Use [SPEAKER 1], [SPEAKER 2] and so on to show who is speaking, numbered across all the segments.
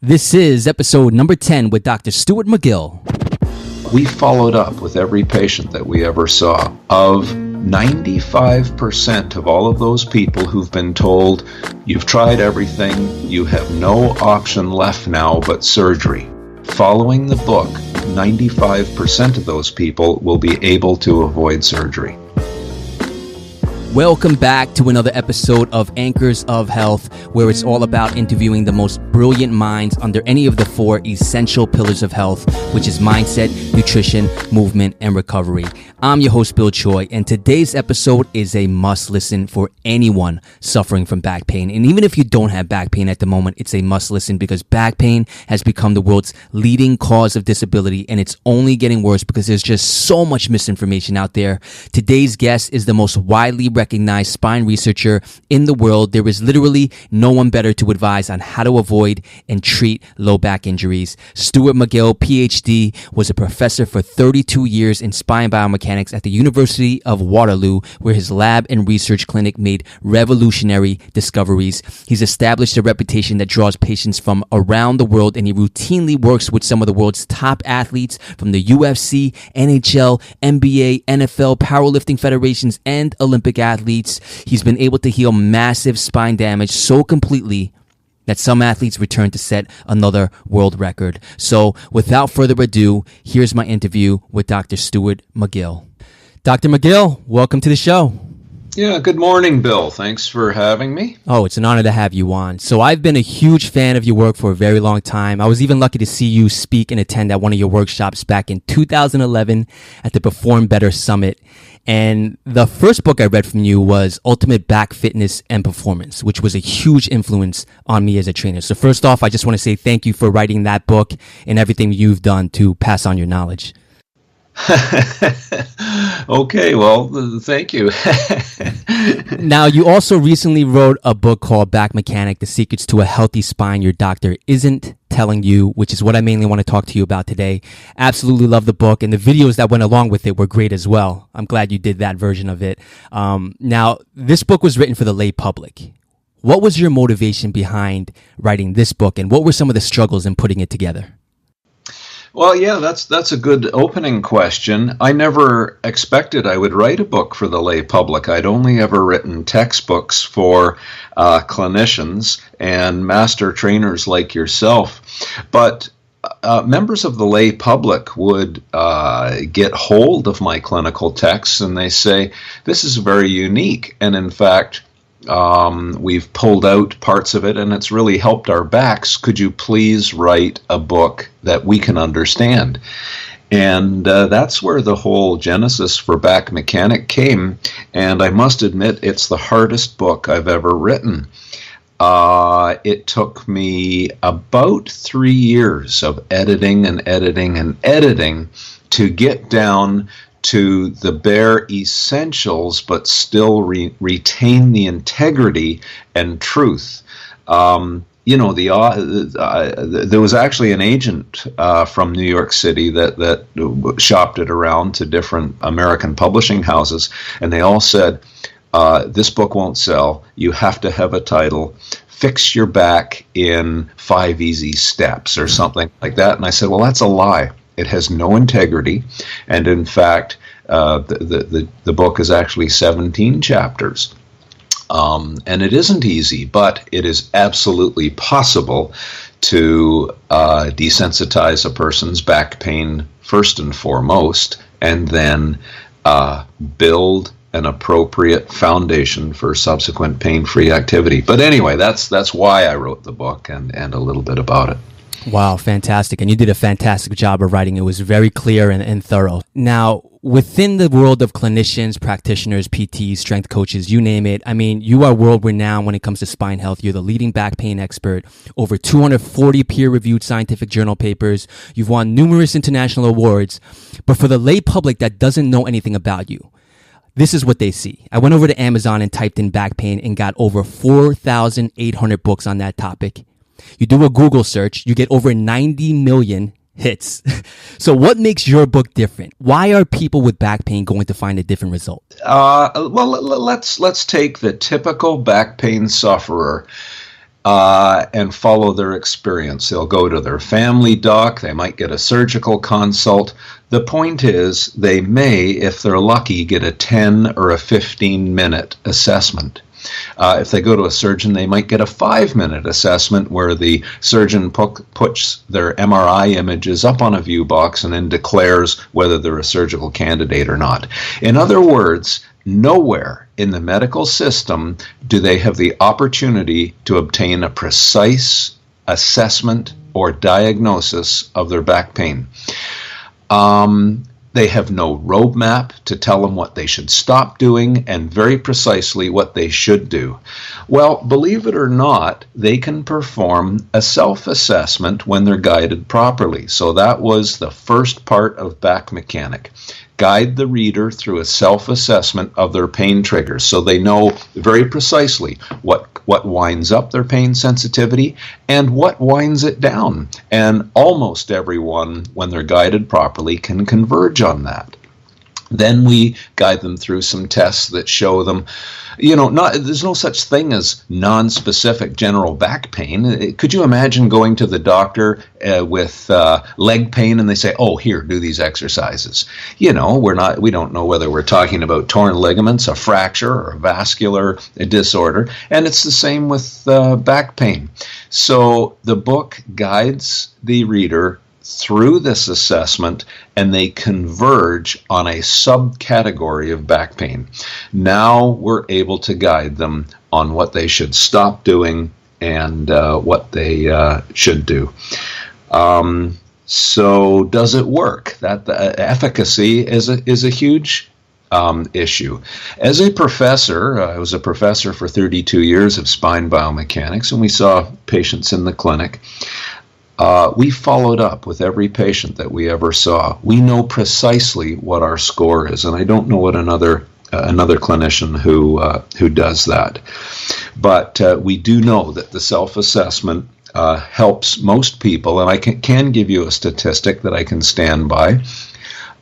[SPEAKER 1] This is episode number 10 with Dr. Stuart McGill.
[SPEAKER 2] We followed up with every patient that we ever saw. Of 95% of all of those people who've been told, you've tried everything, you have no option left now but surgery. Following the book, 95% of those people will be able to avoid surgery.
[SPEAKER 1] Welcome back to another episode of Anchors of Health, where it's all about interviewing the most brilliant minds under any of the four essential pillars of health, which is mindset, nutrition, movement, and recovery. I'm your host, Bill Choi, and today's episode is a must listen for anyone suffering from back pain. And even if you don't have back pain at the moment, it's a must listen because back pain has become the world's leading cause of disability, and it's only getting worse because there's just so much misinformation out there. Today's guest is the most widely recognized spine researcher in the world. There is literally no one better to advise on how to avoid and treat low back injuries. Stuart McGill, PhD, was a professor for 32 years in spine biomechanics at the University of Waterloo, where his lab and research clinic made revolutionary discoveries. He's established a reputation that draws patients from around the world, and he routinely works with some of the world's top athletes from the UFC, NHL, NBA, NFL, powerlifting federations, and Olympic athletes. He's been able to heal massive spine damage so completely that some athletes return to set another world record. So without further ado, here's my interview with Dr. Stuart McGill. Dr. McGill, welcome to the show.
[SPEAKER 2] Yeah, good morning, Bill. Thanks for having me.
[SPEAKER 1] Oh, it's an honor to have you on. So I've been a huge fan of your work for a very long time. I was even lucky to see you speak and attend at one of your workshops back in 2011 at the Perform Better Summit. And the first book I read from you was Ultimate Back Fitness and Performance, which was a huge influence on me as a trainer. So first off, I just want to say thank you for writing that book and everything you've done to pass on your knowledge.
[SPEAKER 2] Okay, well, thank you.
[SPEAKER 1] Now, you also recently wrote a book called Back Mechanic, The Secrets to a Healthy Spine Your Doctor Isn't Telling You, which is what I mainly want to talk to you about today. Absolutely love the book, and the videos that went along with it were great as well. I'm glad you did that version of it. Now, this book was written for the lay public. What was your motivation behind writing this book, and what were some of the struggles in putting it together?
[SPEAKER 2] Well, yeah, that's a good opening question. I never expected I would write a book for the lay public. I'd only ever written textbooks for clinicians and master trainers like yourself. But members of the lay public would get hold of my clinical texts and they say, this is very unique. And in fact, we've pulled out parts of it and it's really helped our backs. Could you please write a book that we can understand? And that's where the whole genesis for Back Mechanic came. And I must admit, it's the hardest book I've ever written. It took me about 3 years of editing to get down to the bare essentials, but still retain the integrity and truth. There was actually an agent from New York City that shopped it around to different American publishing houses, and they all said, this book won't sell. You have to have a title. Fix your back in 5 easy steps or something like that. And I said, well, that's a lie. It has no integrity, and in fact, the book is actually 17 chapters. And it isn't easy, but it is absolutely possible to desensitize a person's back pain first and foremost, and then build an appropriate foundation for subsequent pain-free activity. But anyway, that's why I wrote the book and a little bit about it.
[SPEAKER 1] Wow, fantastic. And you did a fantastic job of writing. It was very clear and thorough. Now, within the world of clinicians, practitioners, PTs, strength coaches, you name it, I mean, you are world renowned when it comes to spine health. You're the leading back pain expert, over 240 peer-reviewed scientific journal papers. You've won numerous international awards. But for the lay public that doesn't know anything about you, this is what they see. I went over to Amazon and typed in back pain and got over 4,800 books on that topic. You do a Google search, you get over 90 million hits. So what makes your book different? Why are people with back pain going to find a different result?
[SPEAKER 2] Well, let's take the typical back pain sufferer. and follow their experience. They'll go to their family doc. They might get a surgical consult. The point is, they may, if they're lucky, get a 10 or a 15-minute assessment. If they go to a surgeon, they might get a 5-minute assessment where the surgeon puts their MRI images up on a view box and then declares whether they're a surgical candidate or not. In other words, nowhere in the medical system do they have the opportunity to obtain a precise assessment or diagnosis of their back pain. They have no roadmap to tell them what they should stop doing and very precisely what they should do. Well, believe it or not, they can perform a self-assessment when they're guided properly. So that was the first part of Back Mechanic. Guide the reader through a self-assessment of their pain triggers so they know very precisely what winds up their pain sensitivity and what winds it down. And almost everyone, when they're guided properly, can converge on that. Then we guide them through some tests that show them, there's no such thing as non-specific general back pain. Could you imagine going to the doctor with leg pain and they say, oh, here, do these exercises? We don't know whether we're talking about torn ligaments, a fracture, or a vascular disorder. And it's the same with back pain. So the book guides the reader through this assessment, and they converge on a subcategory of back pain. Now we're able to guide them on what they should stop doing and what they should do. So does it work? That the efficacy is a huge issue. As a professor, I was a professor for 32 years of spine biomechanics, and we saw patients in the clinic. We followed up with every patient that we ever saw. We know precisely what our score is, and I don't know what another clinician who does that. But we do know that the self-assessment helps most people, and I can give you a statistic that I can stand by,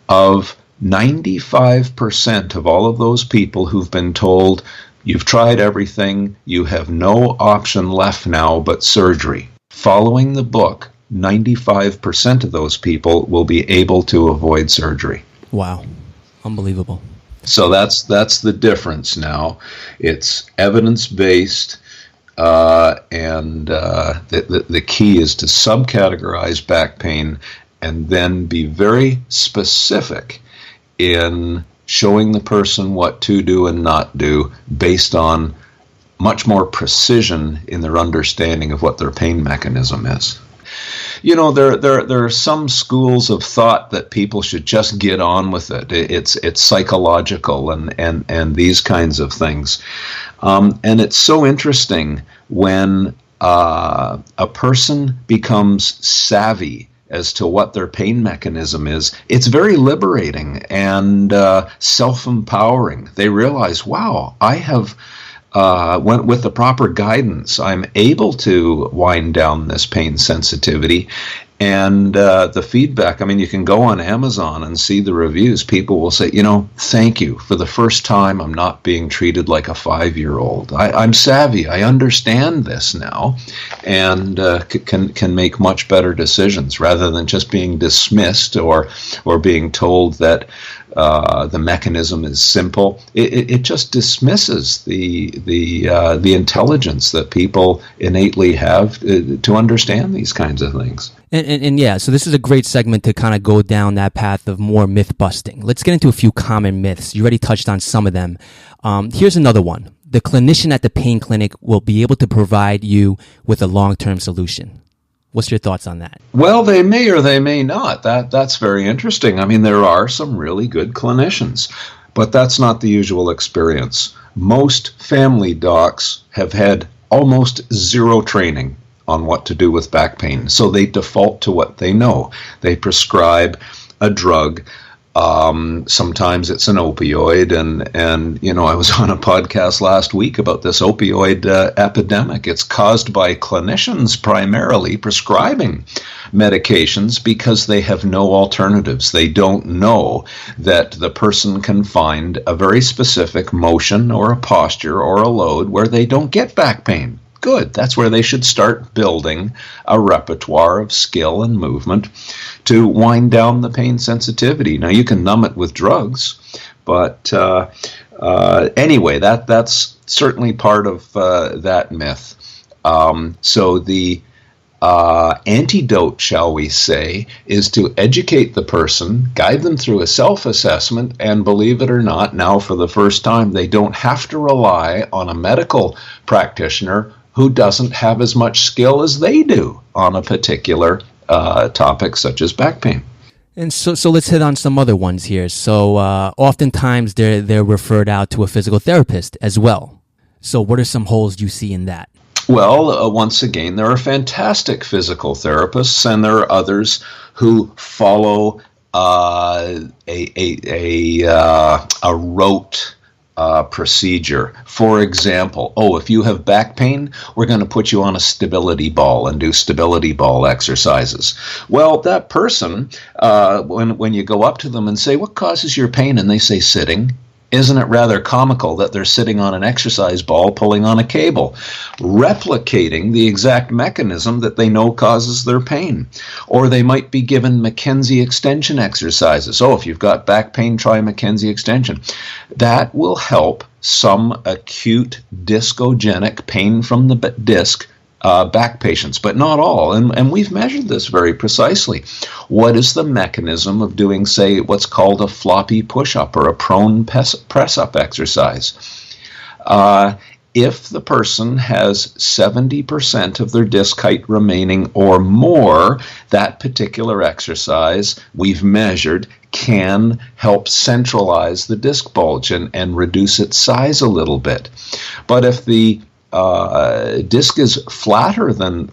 [SPEAKER 2] of 95% of all of those people who've been told, you've tried everything, you have no option left now but surgery. Following the book, 95% of those people will be able to avoid surgery.
[SPEAKER 1] Wow. Unbelievable.
[SPEAKER 2] So that's the difference now. It's evidence-based, and the key is to subcategorize back pain and then be very specific in showing the person what to do and not do based on much more precision in their understanding of what their pain mechanism is. There are some schools of thought that people should just get on with it. It's psychological and these kinds of things. And it's so interesting when a person becomes savvy as to what their pain mechanism is. It's very liberating and self-empowering. They realize, wow, I have went with the proper guidance, I'm able to wind down this pain sensitivity. And the feedback, you can go on Amazon and see the reviews. People will say, thank you. For the first time, I'm not being treated like a 5-year-old. I'm savvy. I understand this now and can make much better decisions rather than just being dismissed or being told that the mechanism is simple. It just dismisses the intelligence that people innately have to understand these kinds of things.
[SPEAKER 1] And yeah, so this is a great segment to kind of go down that path of more myth busting. Let's get into a few common myths. You already touched on some of them. Here's another one. The clinician at the pain clinic will be able to provide you with a long-term solution. What's your thoughts on that?
[SPEAKER 2] Well, they may or they may not. That's very interesting. There are some really good clinicians, but that's not the usual experience. Most family docs have had almost zero training on what to do with back pain, so they default to what they know. They prescribe a drug. Sometimes it's an opioid, and I was on a podcast last week about this opioid epidemic. It's caused by clinicians primarily prescribing medications because they have no alternatives. They don't know that the person can find a very specific motion or a posture or a load where they don't get back pain, good. That's where they should start building a repertoire of skill and movement to wind down the pain sensitivity. Now, you can numb it with drugs, but anyway, that's certainly part of that myth. So the antidote, shall we say, is to educate the person, guide them through a self-assessment, and believe it or not, now for the first time, they don't have to rely on a medical practitioner who doesn't have as much skill as they do on a particular topic such as back pain.
[SPEAKER 1] And so let's hit on some other ones here. So oftentimes they're referred out to a physical therapist as well. So what are some holes you see in that?
[SPEAKER 2] Well, once again, there are fantastic physical therapists, and there are others who follow a rote procedure. For example, if you have back pain, we're going to put you on a stability ball and do stability ball exercises. Well, that person, when you go up to them and say, "What causes your pain?" and they say, "Sitting," isn't it rather comical that they're sitting on an exercise ball pulling on a cable, replicating the exact mechanism that they know causes their pain? Or they might be given McKenzie extension exercises. If you've got back pain, try McKenzie extension. That will help some acute discogenic pain from the disc back patients, but not all. And we've measured this very precisely. What is the mechanism of doing, say, what's called a floppy push-up or a prone press-up exercise? If the person has 70% of their disc height remaining or more, that particular exercise we've measured can help centralize the disc bulge and reduce its size a little bit. But if the disc is flatter than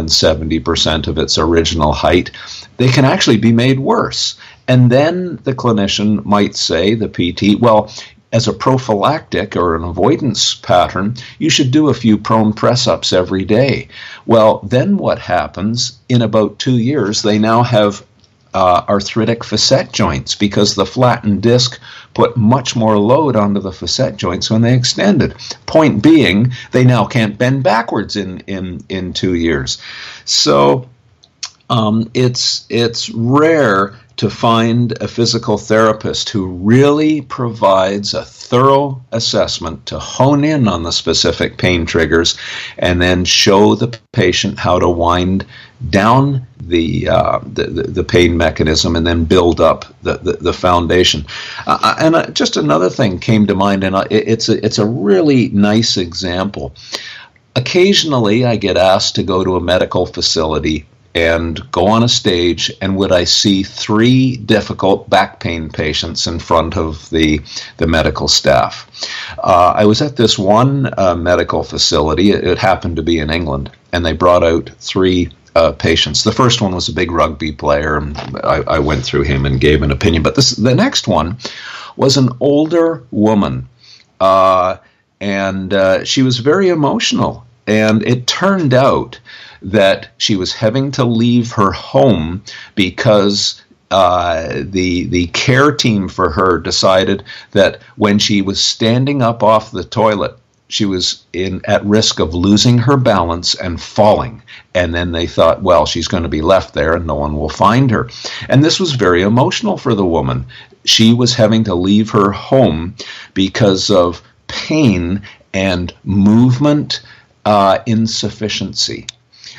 [SPEAKER 2] 70% of its original height, they can actually be made worse. And then the clinician might say, the PT, well, as a prophylactic or an avoidance pattern, you should do a few prone press-ups every day. Well, then what happens? In about 2 years, they now have arthritic facet joints because the flattened disc put much more load onto the facet joints when they extended. Point being, they now can't bend backwards in 2 years. So it's rare to find a physical therapist who really provides a thorough assessment to hone in on the specific pain triggers and then show the patient how to wind down the pain mechanism and then build up the foundation. And just another thing came to mind, and it's a really nice example. Occasionally I get asked to go to a medical facility and go on a stage, and would I see 3 difficult back pain patients in front of the medical staff. I was at this one medical facility. It happened to be in England, and they brought out 3 patients. The first one was a big rugby player, and I went through him and gave an opinion. But the next one was an older woman, and she was very emotional. And it turned out that she was having to leave her home because the care team for her decided that when she was standing up off the toilet, she was at risk of losing her balance and falling. And then they thought, well, she's going to be left there and no one will find her. And this was very emotional for the woman. She was having to leave her home because of pain and movement insufficiency.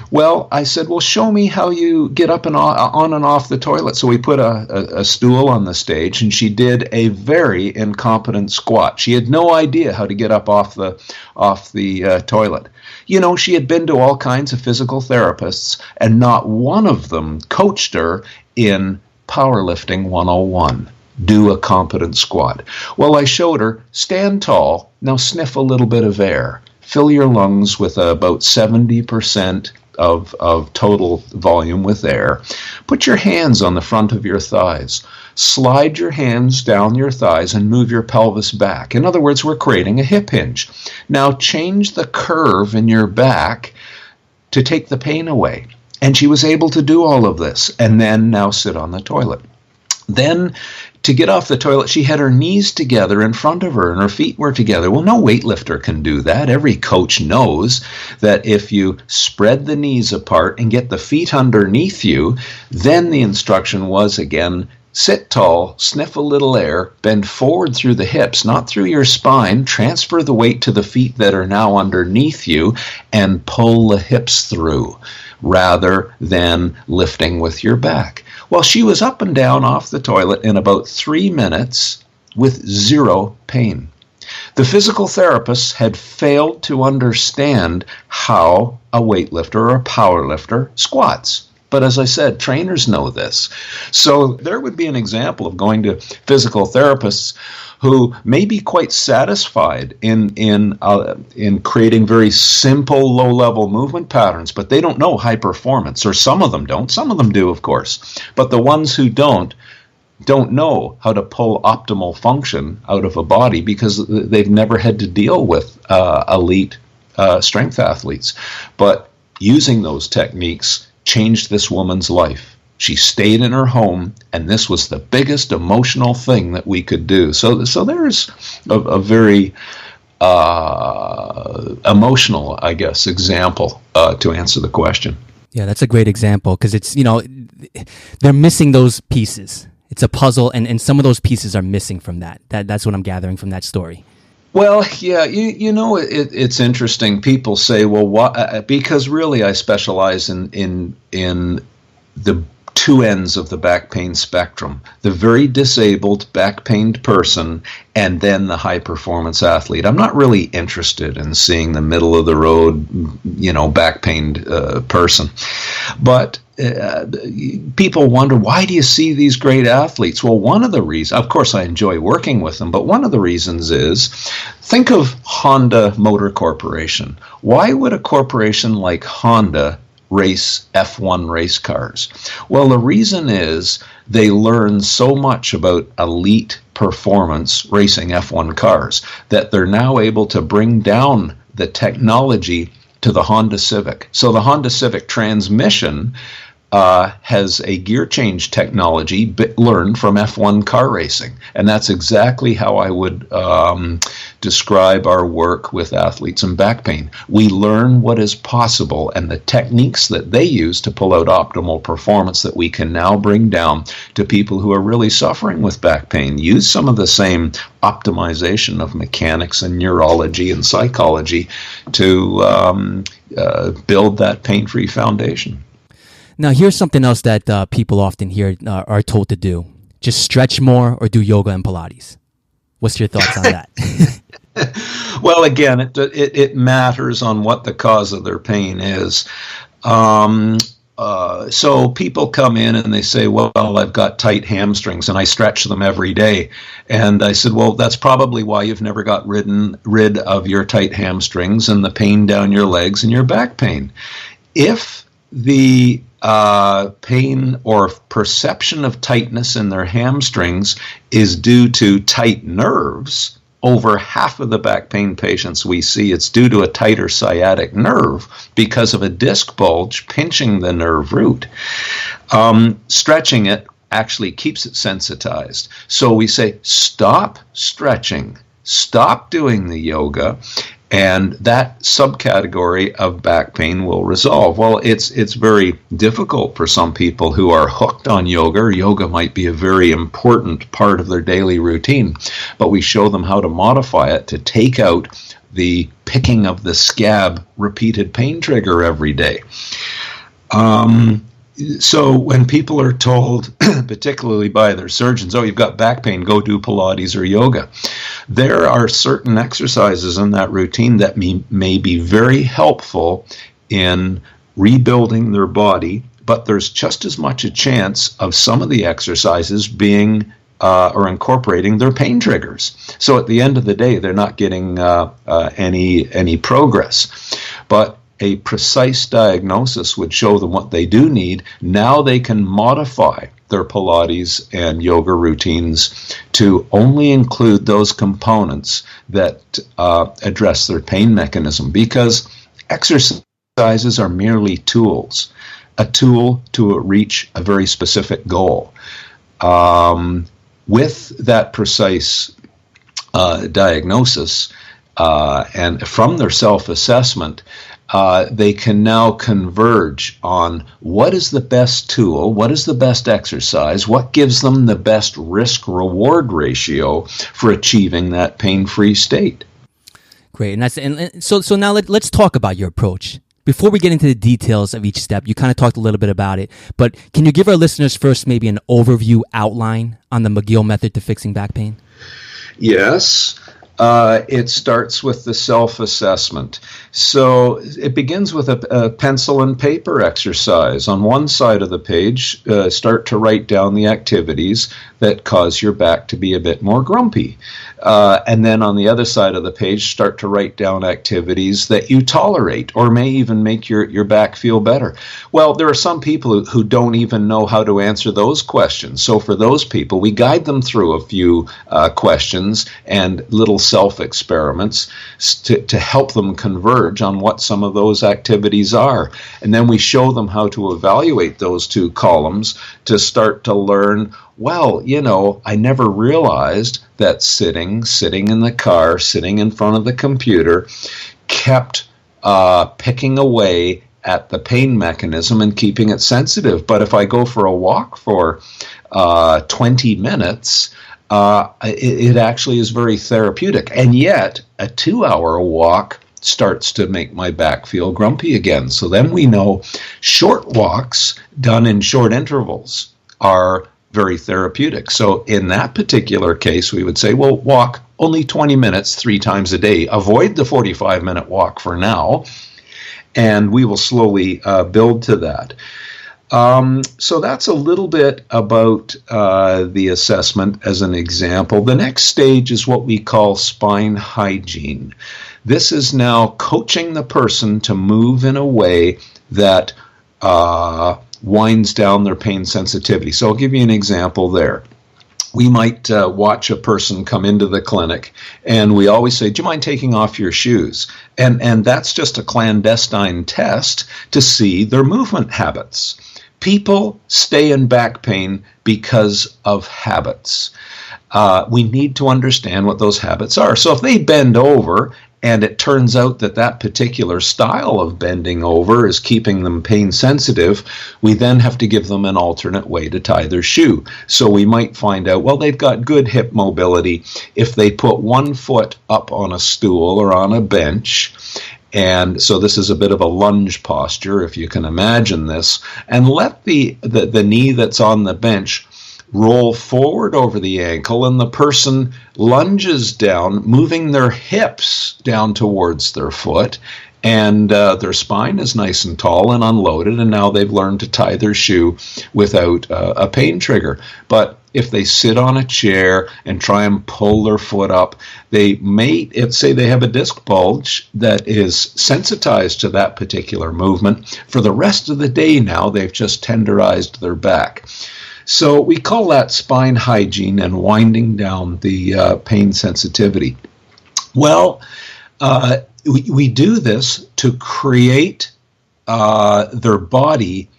[SPEAKER 2] Well, I said, well, show me how you get up and on and off the toilet. So we put a stool on the stage, and she did a very incompetent squat. She had no idea how to get up off the toilet. You know, she had been to all kinds of physical therapists, and not one of them coached her in powerlifting 101. Do a competent squat. Well, I showed her, stand tall, now sniff a little bit of air. Fill your lungs with about 70% of total volume with air. Put your hands on the front of your thighs. Slide your hands down your thighs and move your pelvis back. In other words, we're creating a hip hinge. Now change the curve in your back to take the pain away. And she was able to do all of this, and then now sit on the toilet. Then to get off the toilet, she had her knees together in front of her and her feet were together. Well, no weightlifter can do that. Every coach knows that if you spread the knees apart and get the feet underneath you, then the instruction was, again, sit tall, sniff a little air, bend forward through the hips, not through your spine, transfer the weight to the feet that are now underneath you, and pull the hips through, rather than lifting with your back. Well, she was up and down off the toilet in about 3 minutes with zero pain. The physical therapists had failed to understand how a weightlifter or a powerlifter squats. But as I said, trainers know this. So there would be an example of going to physical therapists who may be quite satisfied in creating very simple low-level movement patterns, but they don't know high performance, or some of them don't. Some of them do, of course. But the ones who don't know how to pull optimal function out of a body because they've never had to deal with elite strength athletes. But using those techniques changed this woman's life. She stayed in her home, and this was the biggest emotional thing that we could do. So there's a very emotional, I guess, example to answer the question.
[SPEAKER 1] Yeah, that's a great example because it's, they're missing those pieces. It's a puzzle, and some of those pieces are missing from that. That's what I'm gathering from that story.
[SPEAKER 2] Well, yeah, it's interesting. People say, well, what? Because really I specialize in the two ends of the back pain spectrum, the very disabled back pained person and then the high performance athlete. I'm not really interested in seeing the middle of the road, back pained person. But people wonder, why do you see these great athletes? Well, one of the reasons, of course, I enjoy working with them, but one of the reasons is, think of Honda Motor Corporation. Why would a corporation like Honda race F1 race cars? Well, the reason is they learn so much about elite performance racing F1 cars that they're now able to bring down the technology to the Honda Civic. So the Honda Civic transmission has a gear change technology learned from F1 car racing. And that's exactly how I would describe our work with athletes and back pain. We learn what is possible and the techniques that they use to pull out optimal performance that we can now bring down to people who are really suffering with back pain. Use some of the same optimization of mechanics and neurology and psychology to build that pain-free foundation.
[SPEAKER 1] Now, here's something else that people often hear are told to do. Just stretch more or do yoga and Pilates. What's your thoughts on that?
[SPEAKER 2] Well, again, it matters on what the cause of their pain is. So people come in and they say, well, I've got tight hamstrings and I stretch them every day. And I said, well, that's probably why you've never got rid of your tight hamstrings and the pain down your legs and your back pain. If the pain or perception of tightness in their hamstrings is due to tight nerves, over half of the back pain patients we see, it's due to a tighter sciatic nerve because of a disc bulge pinching the nerve root. Stretching it actually keeps it sensitized. So we say, stop stretching, stop doing the yoga, and that subcategory of back pain will resolve. Well, it's very difficult for some people who are hooked on yoga. Yoga might be a very important part of their daily routine, but we show them how to modify it to take out the picking of the scab repeated pain trigger every day. So when people are told, particularly by their surgeons, oh, you've got back pain, go do Pilates or yoga, there are certain exercises in that routine that may be very helpful in rebuilding their body, but there's just as much a chance of some of the exercises being or incorporating their pain triggers. So at the end of the day, they're not getting any progress. But a precise diagnosis would show them what they do need. Now they can modify their Pilates and yoga routines to only include those components that address their pain mechanism, because exercises are merely tools, a tool to reach a very specific goal. with that precise diagnosis and from their self-assessment, they can now converge on what is the best tool, what is the best exercise, what gives them the best risk-reward ratio for achieving that pain-free state.
[SPEAKER 1] Great, and so now let's talk about your approach. Before we get into the details of each step, you kind of talked a little bit about it, but can you give our listeners first maybe an overview outline on the McGill Method to fixing back pain?
[SPEAKER 2] Yes. It starts with the self-assessment. So it begins with a pencil and paper exercise. On one side of the page, start to write down the activities that cause your back to be a bit more grumpy. And then on the other side of the page, start to write down activities that you tolerate or may even make your back feel better. Well, there are some people who don't even know how to answer those questions. So for those people, we guide them through a few questions and little self-experiments to help them converge on what some of those activities are. And then we show them how to evaluate those two columns to start to learn, well, I never realized that sitting in the car, sitting in front of the computer, kept picking away at the pain mechanism and keeping it sensitive. But if I go for a walk for 20 minutes, it actually is very therapeutic. And yet, a 2-hour walk starts to make my back feel grumpy again. So then we know short walks done in short intervals are very therapeutic. So in that particular case, we would say, well, walk only 20 minutes 3 times a day. Avoid the 45-minute walk for now, and we will slowly build to that. So that's a little bit about the assessment as an example. The next stage is what we call spine hygiene. This is now coaching the person to move in a way that winds down their pain sensitivity. So I'll give you an example there. We might watch a person come into the clinic, and we always say, do you mind taking off your shoes? And that's just a clandestine test to see their movement habits. People stay in back pain because of habits. We need to understand what those habits are. So if they bend over and it turns out that that particular style of bending over is keeping them pain sensitive, we then have to give them an alternate way to tie their shoe. So we might find out, well, they've got good hip mobility if they put one foot up on a stool or on a bench. And so this is a bit of a lunge posture, if you can imagine this, and let the knee that's on the bench roll forward over the ankle, and the person lunges down, moving their hips down towards their foot, and their spine is nice and tall and unloaded, and now they've learned to tie their shoe without a pain trigger. But if they sit on a chair and try and pull their foot up, they may, say they have a disc bulge that is sensitized to that particular movement. For the rest of the day now, they've just tenderized their back. So we call that spine hygiene and winding down the pain sensitivity. Well, we do this to create their body,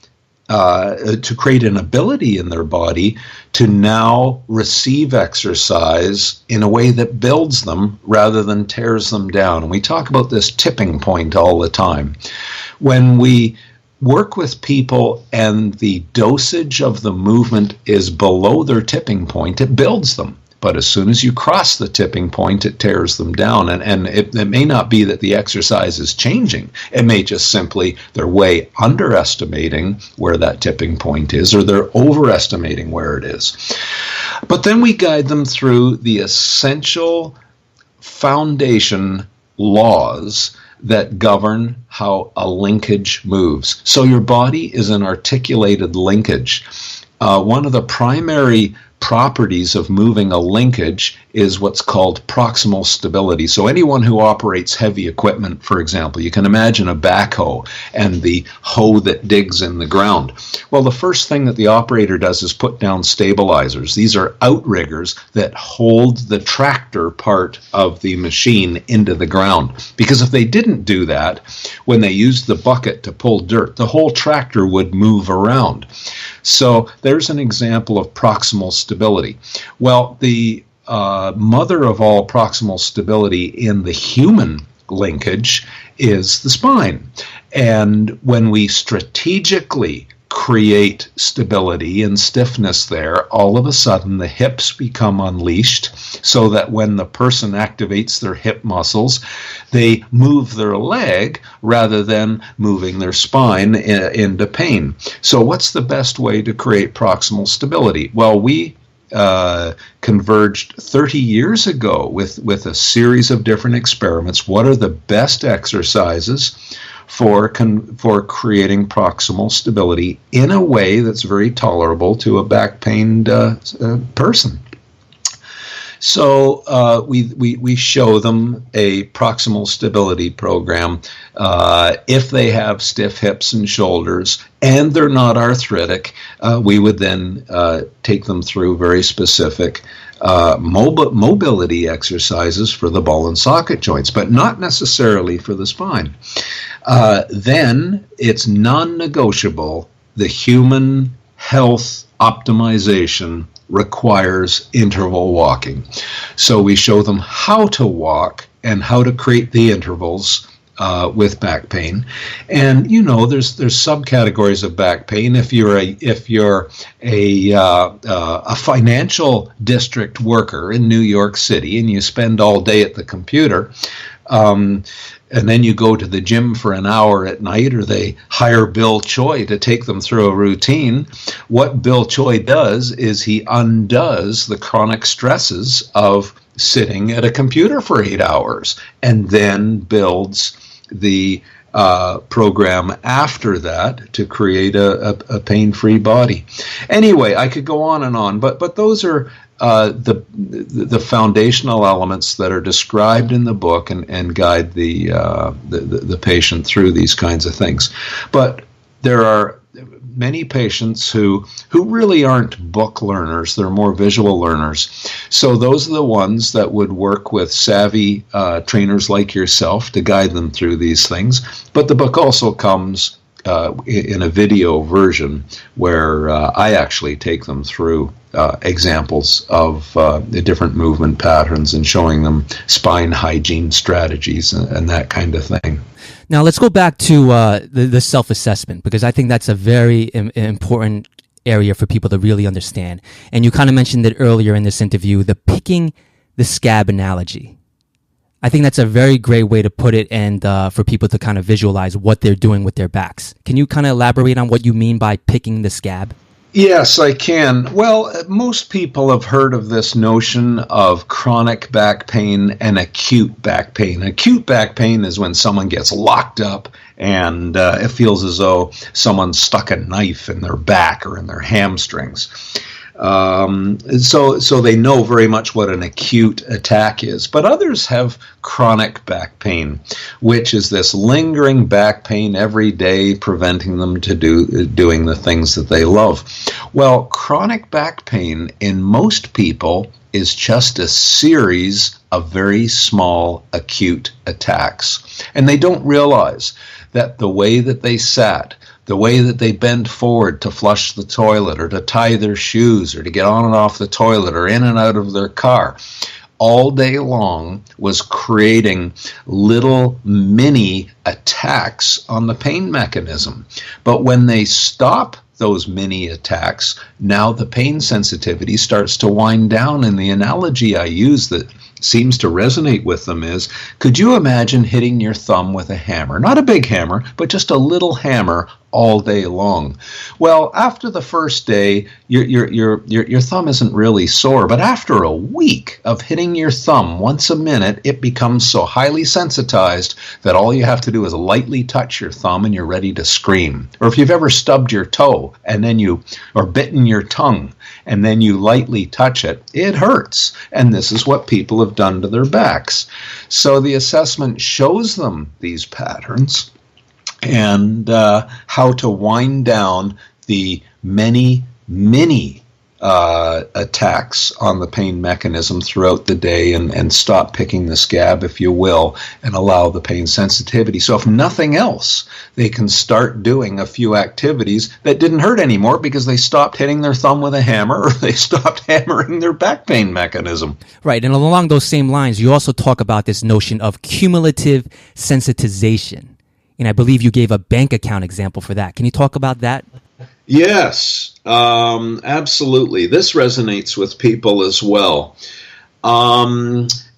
[SPEAKER 2] to create an ability in their body to now receive exercise in a way that builds them rather than tears them down. And we talk about this tipping point all the time. When we work with people and the dosage of the movement is below their tipping point, it builds them. But as soon as you cross the tipping point, it tears them down. And it may not be that the exercise is changing. It may just simply, they're way underestimating where that tipping point is, or they're overestimating where it is. But then we guide them through the essential foundation laws that govern how a linkage moves. So your body is an articulated linkage. One of the primary properties of moving a linkage is what's called proximal stability. So anyone who operates heavy equipment, for example, you can imagine a backhoe and the hoe that digs in the ground. Well, the first thing that the operator does is put down stabilizers. These are outriggers that hold the tractor part of the machine into the ground. Because if they didn't do that, when they used the bucket to pull dirt, the whole tractor would move around. So there's an example of proximal stability. Well, the mother of all proximal stability in the human linkage is the spine. And when we strategically create stability and stiffness there, all of a sudden the hips become unleashed, so that when the person activates their hip muscles, they move their leg rather than moving their spine into pain. So what's the best way to create proximal stability? Well, we converged 30 years ago with a series of different experiments. What are the best exercises for creating proximal stability in a way that's very tolerable to a back-pained person? So we show them a proximal stability program if they have stiff hips and shoulders and they're not arthritic. We would then take them through very specific mobility exercises for the ball and socket joints, but not necessarily for the spine. Then it's non-negotiable. The human health optimization requires interval walking. So we show them how to walk and how to create the intervals with back pain. And there's subcategories of back pain. If you're a financial district worker in New York City and you spend all day at the computer, and then you go to the gym for an hour at night, or they hire Bill Choi to take them through a routine, what Bill Choi does is he undoes the chronic stresses of sitting at a computer for 8 hours and then builds the program after that to create a pain-free body. Anyway, I could go on and on, but those are the foundational elements that are described in the book and guide the patient through these kinds of things. But there are many patients who really aren't book learners. They're more visual learners. So those are the ones that would work with savvy trainers like yourself to guide them through these things. But the book also comes in a video version where I actually take them through examples of the different movement patterns and showing them spine hygiene strategies and that kind of thing.
[SPEAKER 1] Now let's go back to the self-assessment, because I think that's a very important area for people to really understand. And you kind of mentioned it earlier in this interview, the picking the scab analogy. I think that's a very great way to put it, and for people to kind of visualize what they're doing with their backs. Can you kind of elaborate on what you mean by picking the scab?
[SPEAKER 2] Yes, I can. Well, most people have heard of this notion of chronic back pain and acute back pain. Acute back pain is when someone gets locked up and it feels as though someone stuck a knife in their back or in their hamstrings. So they know very much what an acute attack is. But others have chronic back pain, which is this lingering back pain every day, preventing them to doing the things that they love. Well, chronic back pain in most people is just a series of very small acute attacks. And they don't realize that the way that they sat, the way that they bent forward to flush the toilet or to tie their shoes or to get on and off the toilet or in and out of their car, all day long was creating little mini attacks on the pain mechanism. But when they stop those mini attacks, now the pain sensitivity starts to wind down. And the analogy I use that seems to resonate with them is, could you imagine hitting your thumb with a hammer? Not a big hammer, but just a little hammer all day long. Well, after the first day, your thumb isn't really sore, but after a week of hitting your thumb once a minute, it becomes so highly sensitized that all you have to do is lightly touch your thumb and you're ready to scream. Or if you've ever stubbed your toe and then or bitten your tongue and then you lightly touch it, it hurts. And this is what people have done to their backs. So the assessment shows them these patterns and how to wind down the many attacks on the pain mechanism throughout the day and stop picking the scab, if you will, and allow the pain sensitivity. So if nothing else, they can start doing a few activities that didn't hurt anymore because they stopped hitting their thumb with a hammer or they stopped hammering their back pain mechanism.
[SPEAKER 1] Right. And along those same lines, you also talk about this notion of cumulative sensitization. And I believe you gave a bank account example for that. Can you talk about that?
[SPEAKER 2] Yes, absolutely. This resonates with people as well.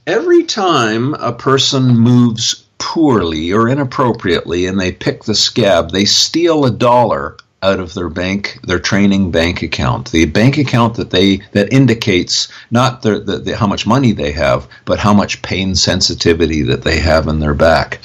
[SPEAKER 2] Every time a person moves poorly or inappropriately and they pick the scab, they steal $1 out of their training bank account. The bank account that indicates not the how much money they have, but how much pain sensitivity that they have in their back.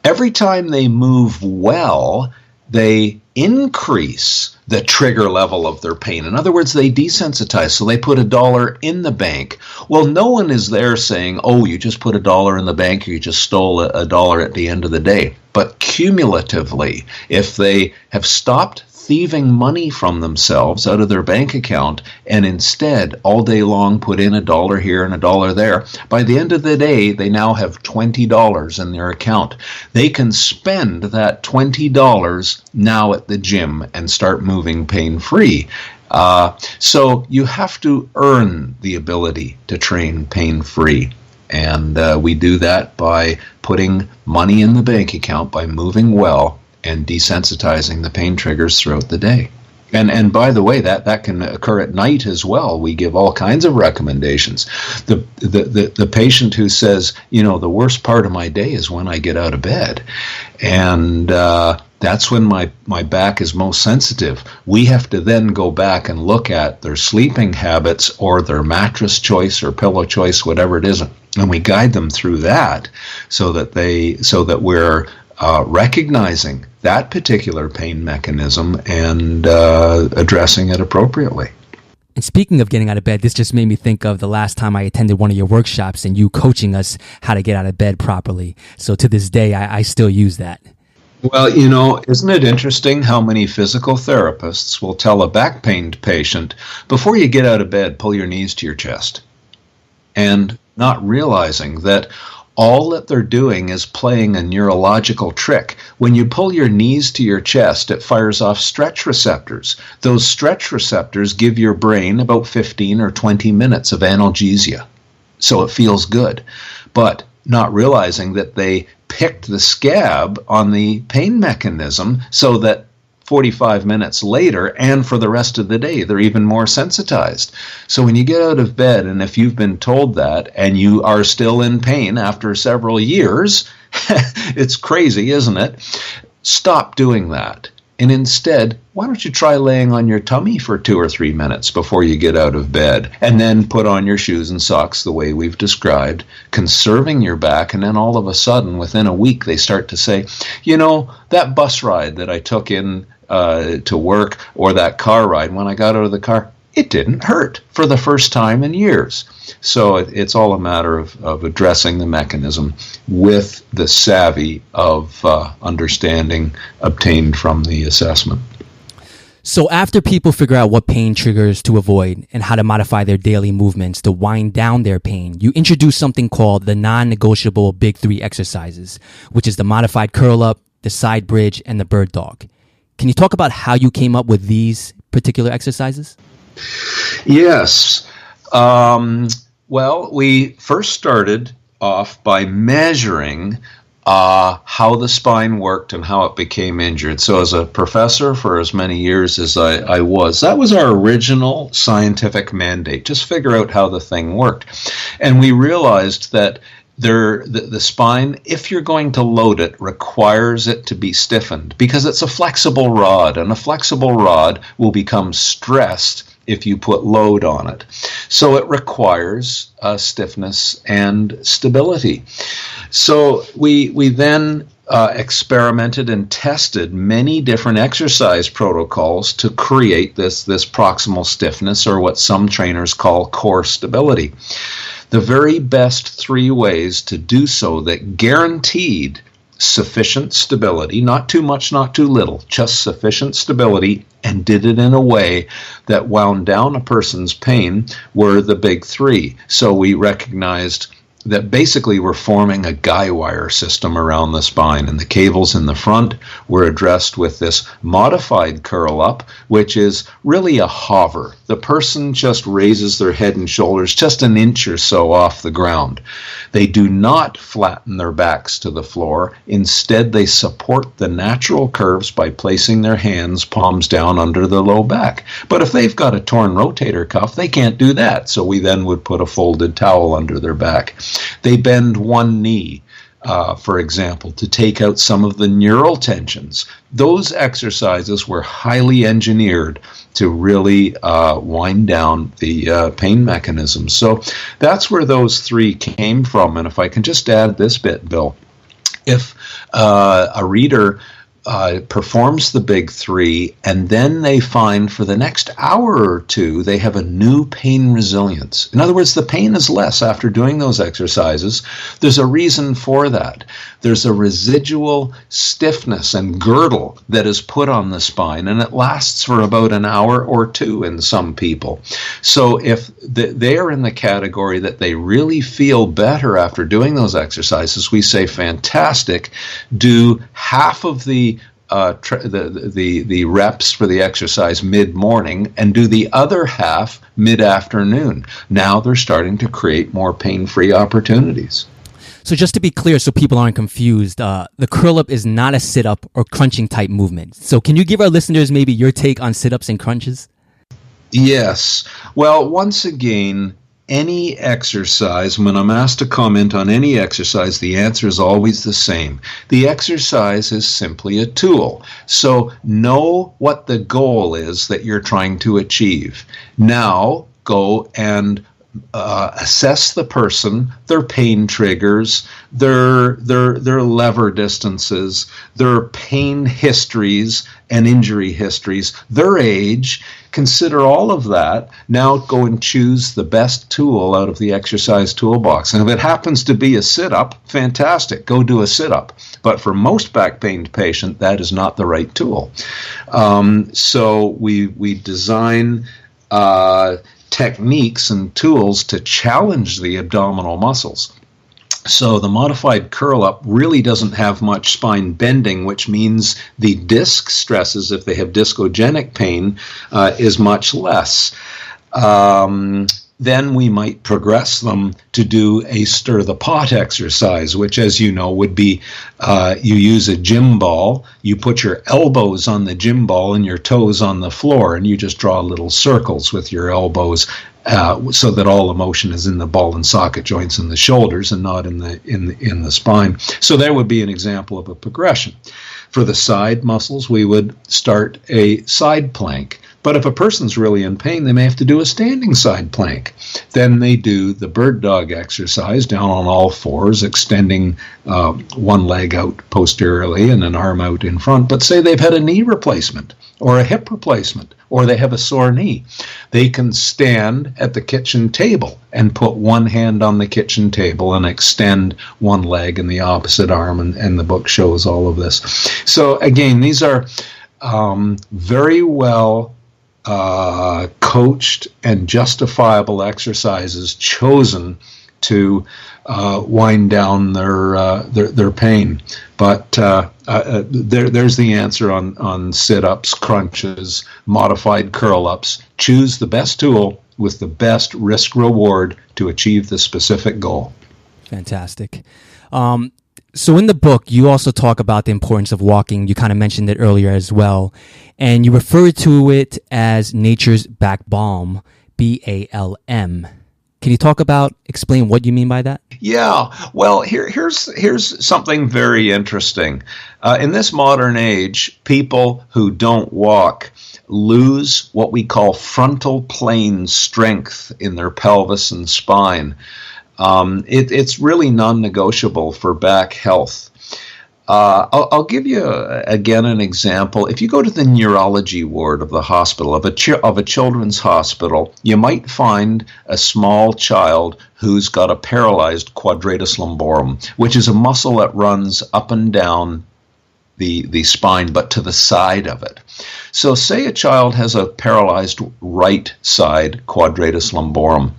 [SPEAKER 2] Every time they move well, they increase the trigger level of their pain. In other words, they desensitize. So they put $1 in the bank. Well, no one is there saying, oh, you just put $1 in the bank or you just stole $1 at the end of the day. But cumulatively, if they have stopped thieving money from themselves out of their bank account and instead all day long put in $1 here and $1 there, by the end of the day, they now have $20 in their account. They can spend that $20 now at the gym and start moving pain-free. So you have to earn the ability to train pain-free. And we do that by putting money in the bank account, by moving well, and desensitizing the pain triggers throughout the day. And by the way, that can occur at night as well. We give all kinds of recommendations. The patient who says, the worst part of my day is when I get out of bed. And that's when my back is most sensitive. We have to then go back and look at their sleeping habits or their mattress choice or pillow choice, whatever it is. And we guide them through that so that we're recognizing that particular pain mechanism and addressing it appropriately.
[SPEAKER 1] And speaking of getting out of bed, this just made me think of the last time I attended one of your workshops and you coaching us how to get out of bed properly. So to this day, I still use that.
[SPEAKER 2] Well, isn't it interesting how many physical therapists will tell a back pain patient, before you get out of bed, pull your knees to your chest, and not realizing that all that they're doing is playing a neurological trick. When you pull your knees to your chest, it fires off stretch receptors. Those stretch receptors give your brain about 15 or 20 minutes of analgesia. So it feels good. But not realizing that they picked the scab on the pain mechanism so that 45 minutes later and for the rest of the day, they're even more sensitized. So when you get out of bed, and if you've been told that and you are still in pain after several years, it's crazy, isn't it? Stop doing that. And instead, why don't you try laying on your tummy for 2 or 3 minutes before you get out of bed, and then put on your shoes and socks the way we've described, conserving your back, and then all of a sudden, within a week, they start to say, that bus ride that I took in to work, or that car ride, when I got out of the car, it didn't hurt for the first time in years. So it's all a matter of addressing the mechanism with the savvy of understanding obtained from the assessment.
[SPEAKER 1] So after people figure out what pain triggers to avoid and how to modify their daily movements to wind down their pain, you introduce something called the non-negotiable big 3 exercises, which is the modified curl up, the side bridge, and the bird dog. Can you talk about how you came up with these particular exercises?
[SPEAKER 2] Yes. Well, we first started off by measuring how the spine worked and how it became injured. So as a professor for as many years as I was, that was our original scientific mandate. Just figure out how the thing worked. And we realized that the spine, if you're going to load it, requires it to be stiffened because it's a flexible rod, and a flexible rod will become stressed if you put load on it. So it requires stiffness and stability. So we then experimented and tested many different exercise protocols to create this proximal stiffness, or what some trainers call core stability. The very best 3 ways to do so that guaranteed sufficient stability, not too much, not too little, just sufficient stability, and did it in a way that wound down a person's pain were the big three. So we recognized that basically we're forming a guy wire system around the spine, and the cables in the front were addressed with this modified curl up, which is really a hover. The person just raises their head and shoulders just an inch or so off the ground. They do not flatten their backs to the floor. Instead, they support the natural curves by placing their hands palms down under the low back. But if they've got a torn rotator cuff, they can't do that. So we then would put a folded towel under their back. They bend one knee, for example, to take out some of the neural tensions. Those exercises were highly engineered to really wind down the pain mechanisms. So that's where those three came from. And if I can just add this bit, Bill, if a reader performs the big three, and then they find for the next hour or two they have a new pain resilience. In other words, the pain is less after doing those exercises. There's a reason for that. There's a residual stiffness and girdle that is put on the spine, and it lasts for about an hour or two in some people. So if they are in the category that they really feel better after doing those exercises, we say fantastic. Do half of the reps for the exercise mid-morning and do the other half mid-afternoon. Now they're starting to create more pain-free opportunities.
[SPEAKER 1] So just to be clear, so people aren't confused, the curl up is not a sit-up or crunching type movement. So can you give our listeners maybe your take on sit-ups and crunches?
[SPEAKER 2] Yes. Well, once again, any exercise, when I'm asked to comment on any exercise, the answer is always the same. The exercise is simply a tool. So know what the goal is that you're trying to achieve. Now go and assess the person, their pain triggers, their lever distances, their pain histories and injury histories, their age. Consider all of that. Now go and choose the best tool out of the exercise toolbox. And if it happens to be a sit-up, fantastic, go do a sit-up. But for most back pain patient, that is not the right tool. So we design techniques and tools to challenge the abdominal muscles. So the modified curl up really doesn't have much spine bending, which means the disc stresses, if they have discogenic pain, is much less. Then we might progress them to do a stir the pot exercise, which, as you know, would be you use a gym ball, you put your elbows on the gym ball and your toes on the floor, and you just draw little circles with your elbows so that all the motion is in the ball and socket joints in the shoulders and not in the spine. So that would be an example of a progression. For the side muscles, we would start a side plank. But if a person's really in pain, they may have to do a standing side plank. Then they do the bird dog exercise down on all fours, extending one leg out posteriorly and an arm out in front. But say they've had a knee replacement or a hip replacement or they have a sore knee. They can stand at the kitchen table and put one hand on the kitchen table and extend one leg and the opposite arm, and the book shows all of this. So again, these are very well coached and justifiable exercises chosen to wind down their pain. But there's the answer on sit-ups, crunches, modified curl-ups. Choose the best tool with the best risk-reward to achieve the specific goal.
[SPEAKER 1] Fantastic. So in the book, you also talk about the importance of walking. You kind of mentioned it earlier as well. And you refer to it as nature's back balm, BALM. Can you explain what you mean by that?
[SPEAKER 2] Yeah, well, here's something very interesting. In this modern age, people who don't walk lose what we call frontal plane strength in their pelvis and spine. It's really non-negotiable for back health. I'll give you again an example. If you go to the neurology ward of the hospital, of a children's hospital, you might find a small child who's got a paralyzed quadratus lumborum, which is a muscle that runs up and down the spine, but to the side of it. So say a child has a paralyzed right side quadratus lumborum.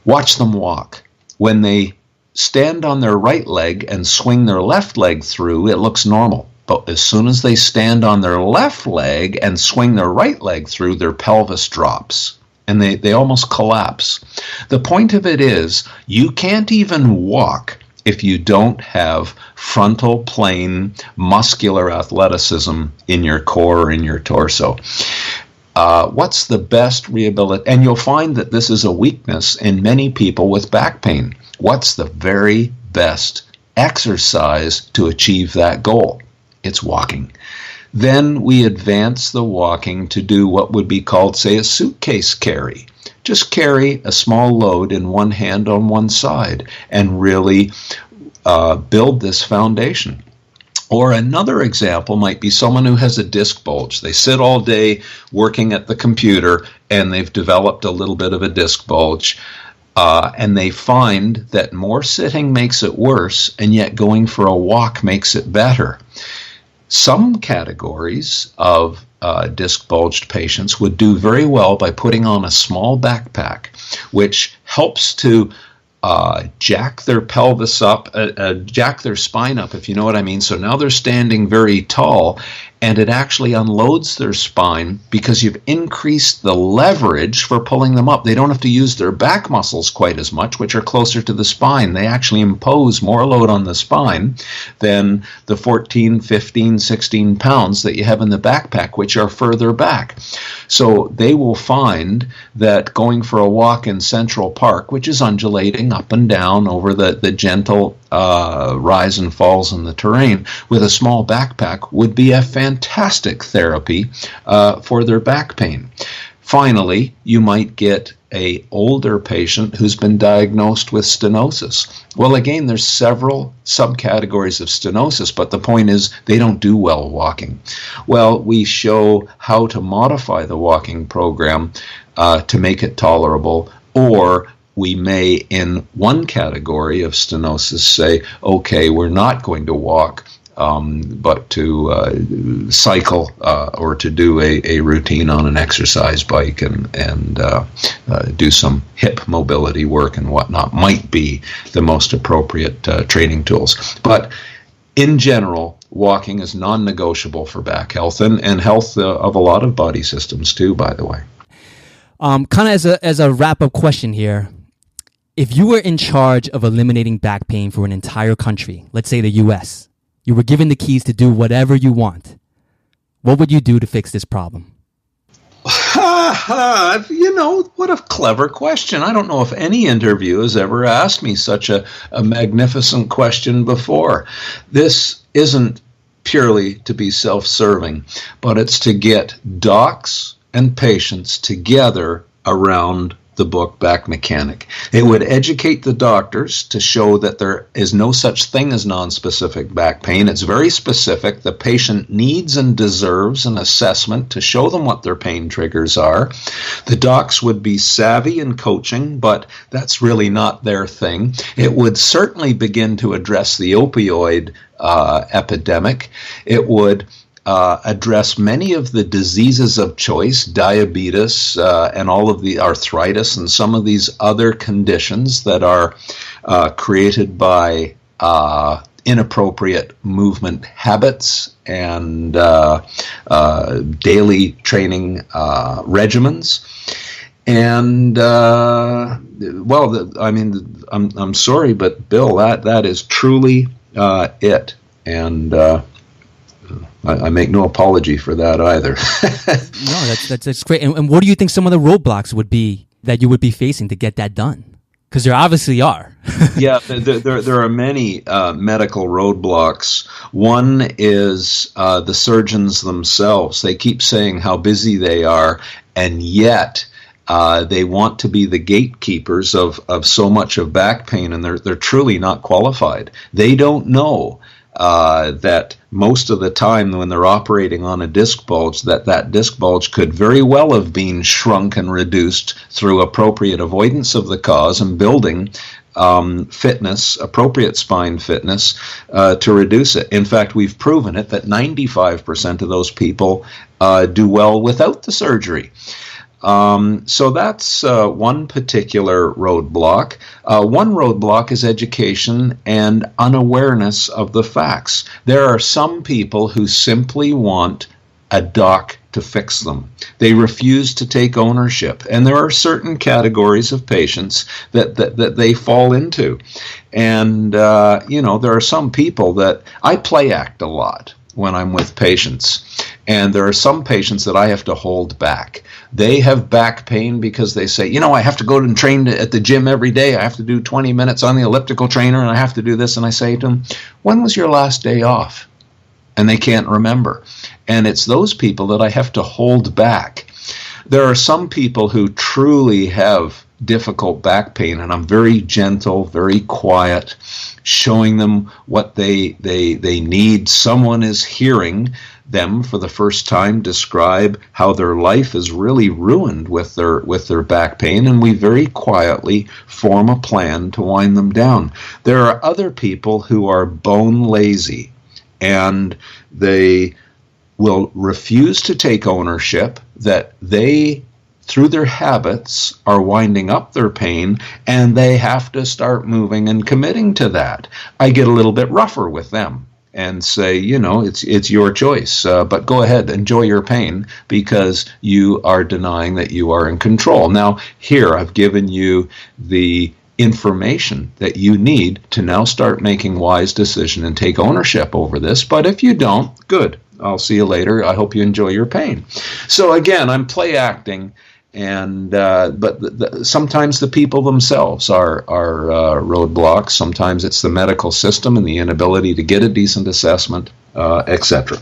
[SPEAKER 2] Watch them walk. When they stand on their right leg and swing their left leg through, it looks normal. But as soon as they stand on their left leg and swing their right leg through, their pelvis drops and they almost collapse. The point of it is, you can't even walk if you don't have frontal plane muscular athleticism in your core or in your torso. What's the best rehabilitation? And you'll find that this is a weakness in many people with back pain. What's the very best exercise to achieve that goal? It's walking. Then we advance the walking to do what would be called, say, a suitcase carry. Just carry a small load in one hand on one side and really build this foundation. Or another example might be someone who has a disc bulge. They sit all day working at the computer and they've developed a little bit of a disc bulge. And they find that more sitting makes it worse, and yet going for a walk makes it better. Some categories of disc bulged patients would do very well by putting on a small backpack, which helps to jack their pelvis up, jack their spine up, if you know what I mean. So now they're standing very tall, and it actually unloads their spine because you've increased the leverage for pulling them up. They don't have to use their back muscles quite as much, which are closer to the spine. They actually impose more load on the spine than the 14, 15, 16 pounds that you have in the backpack, which are further back. So they will find that going for a walk in Central Park, which is undulating up and down over the gentle rise and falls in the terrain, with a small backpack would be a fantastic therapy for their back pain. Finally, you might get an older patient who's been diagnosed with stenosis. Well, again, there's several subcategories of stenosis, but the point is they don't do well walking. Well, we show how to modify the walking program to make it tolerable, or we may, in one category of stenosis, say, okay, we're not going to walk, but to cycle or to do a routine on an exercise bike and do some hip mobility work and whatnot might be the most appropriate training tools. But in general, walking is non-negotiable for back health and health of a lot of body systems too, by the way.
[SPEAKER 1] Kind of as a wrap-up question here, if you were in charge of eliminating back pain for an entire country, let's say the U.S., you were given the keys to do whatever you want, what would you do to fix this problem?
[SPEAKER 2] You know, what a clever question. I don't know if any interview has ever asked me such a magnificent question before. This isn't purely to be self-serving, but it's to get docs and patients together around the book Back Mechanic. It would educate the doctors to show that there is no such thing as nonspecific back pain. It's very specific. The patient needs and deserves an assessment to show them what their pain triggers are. The docs would be savvy in coaching, but that's really not their thing. It would certainly begin to address the opioid epidemic. It would address many of the diseases of choice, diabetes, and all of the arthritis and some of these other conditions that are created by inappropriate movement habits and daily training regimens. And I'm sorry, but Bill, that is truly it. And I make no apology for that either.
[SPEAKER 1] No, that's great. And what do you think some of the roadblocks would be that you would be facing to get that done? Because there obviously are.
[SPEAKER 2] Yeah, there are many medical roadblocks. One is the surgeons themselves. They keep saying how busy they are, and yet they want to be the gatekeepers of so much of back pain, and they're truly not qualified. They don't know that most of the time when they're operating on a disc bulge, that disc bulge could very well have been shrunk and reduced through appropriate avoidance of the cause and building fitness, appropriate spine fitness, to reduce it. In fact, we've proven it that 95% of those people do well without the surgery. So that's one particular roadblock. One roadblock is education and unawareness of the facts. There are some people who simply want a doc to fix them. They refuse to take ownership. And there are certain categories of patients that they fall into. And, there are some people that I play act a lot when I'm with patients. And there are some patients that I have to hold back. They have back pain because they say, I have to go and train at the gym every day. I have to do 20 minutes on the elliptical trainer, and I have to do this. And I say to them, when was your last day off? And they can't remember. And it's those people that I have to hold back. There are some people who truly have difficult back pain, and I'm very gentle, very quiet, showing them what they need. Someone is hearing them for the first time describe how their life is really ruined with their back pain, and we very quietly form a plan to wind them down. There are other people who are bone lazy, and they will refuse to take ownership that they, through their habits, are winding up their pain, and they have to start moving and committing to that. I get a little bit rougher with them and say, it's your choice, but go ahead, enjoy your pain, because you are denying that you are in control. Now, here, I've given you the information that you need to now start making wise decisions and take ownership over this. But if you don't, good. I'll see you later. I hope you enjoy your pain. So again, I'm play acting, and but sometimes the people themselves are roadblocks. Sometimes it's the medical system and the inability to get a decent assessment, etc.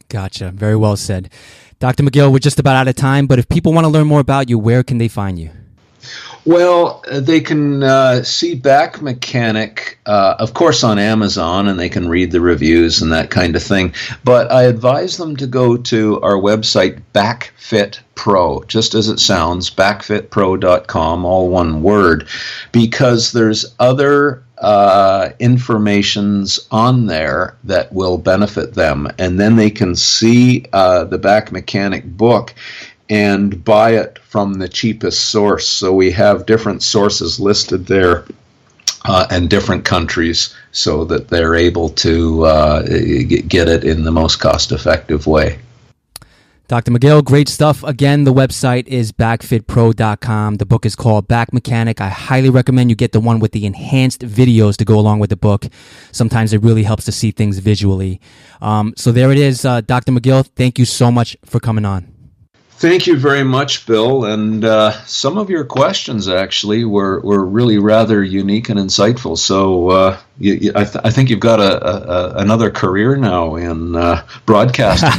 [SPEAKER 1] Gotcha. Very well said. Dr. McGill, we're just about out of time, but if people want to learn more about you, where can they find you?
[SPEAKER 2] Well, they can see Back Mechanic, of course, on Amazon, and they can read the reviews and that kind of thing. But I advise them to go to our website, Backfit Pro, just as it sounds, backfitpro.com, all one word, because there's other informations on there that will benefit them. And then they can see the Back Mechanic book and buy it from the cheapest source. So we have different sources listed there and different countries so that they're able to get it in the most cost-effective way.
[SPEAKER 1] Dr. McGill, great stuff. Again, the website is backfitpro.com. The book is called Back Mechanic. I highly recommend you get the one with the enhanced videos to go along with the book. Sometimes it really helps to see things visually. So there it is. Dr. McGill, thank you so mumuch for coming on.
[SPEAKER 2] Thank you very much, Bill. And some of your questions actually were really rather unique and insightful. So I think you've got another career now in broadcasting.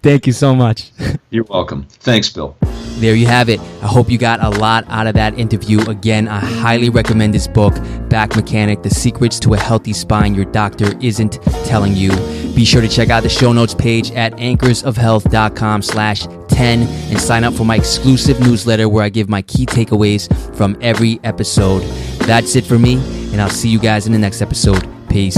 [SPEAKER 1] Thank you so much.
[SPEAKER 2] You're welcome. Thanks, Bill.
[SPEAKER 1] There you have it. I hope you got a lot out of that interview. Again, I highly recommend this book, Back Mechanic, The Secrets to a Healthy Spine Your Doctor Isn't Telling You. Be sure to check out the show notes page at anchorsofhealth.com/10 and sign up for my exclusive newsletter where I give my key takeaways from every episode. That's it for me, and I'll see you guys in the next episode. Peace.